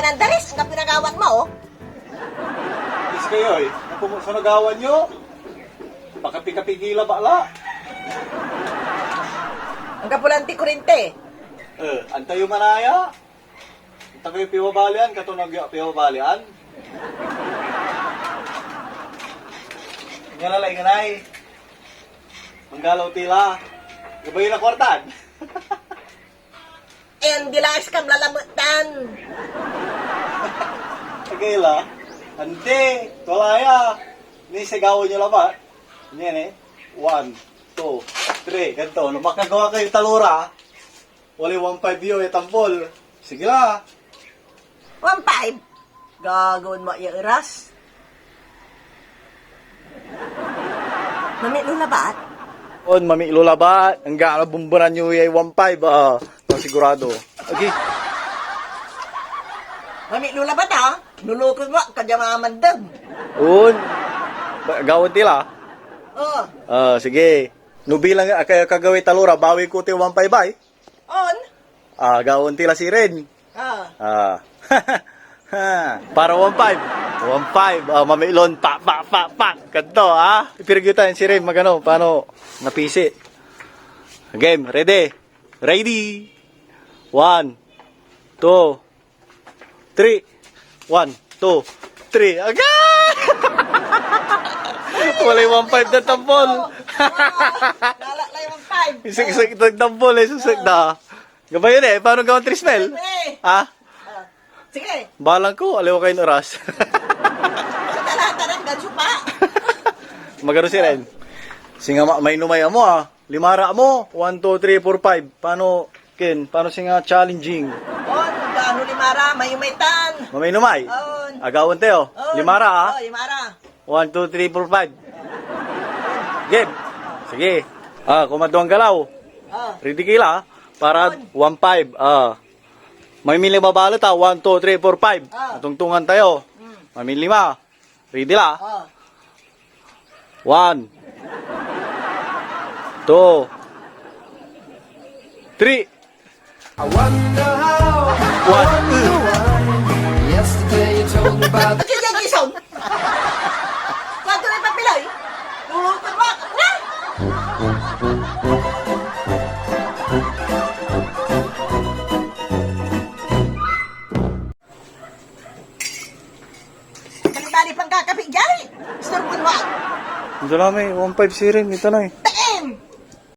ng dalis, nga pinagawan mo, oh. Is kayo eh. Kung sa nagawan nyo, pakapikapigila bala. Ang kapulanti kurinte. Antayo manaya. Anta kayo piwabalian, kato piwabalian. Ngalalay nga nai. Manggalaw tila. Gabay na kwartan. And dilas kam lalamutan. Sagila. Ante, tulaya. Ni sigawan nyo labat. Yan eh. 1, 2, 3. Ganto. Nung makagawa kayo talura, wali 1.5 yun itampol. Sige la. 1.5. Gagawin mo yung iras. Mamit nung labat. On, mami ilulabat. Ang gaano bumburan nyo yung 1.5. Sigurado. Okay. Mamit nung labat, ha? Nulukod mo, kadya mga mandam. On. Gawin tila. Oh. Sige. Nubilang kaya kagawin talura, bawi ko ti 1.5 ay. On. Gawin tila si Ren. Para 1.5. 1.5. Mamilon. Pa. Kanto, ha? Ipirigyutan si Ren. Magano, paano? Napisi. Game. Ready? Ready. 1, 2, 3. 1, 2, 3. Agad! Walay 1.5 na tampol. Lalak 1.5. Isik-isik itong tampol eh. Susik na. Gabay yun eh. Paano gawang trismel? Ha? Sige. Balang ko. Aliw kayo oras. Sa talata ng ganso pa. Magano si Ren? Singa may numaya mo ah. Limara mo. 1, 2, 3, 4, 5. Paano, Ken? Paano singa challenging? On. Gano limara. May umaitan. Mamay numay? On. Agawin tayo. On. Limara ah. Oh, limara. 1, 2, 3, 4, 5. Game. Sige. Kumaduang galaw. Ready kila. Para 1.5. May mili mabalot ha. 1, 2, 3, 4, 5. Natungtungan tayo. May mili 5. Ready la. 1, 2, 3. I wonder how, 1. yesterday you told me about Bakit yung gison? Kwanto na papiloy? Nulukod mo. Na! Bali-bali pang kakapit dyan. Storbun mo. Ito na may 1.5 si Ren. Ito na eh.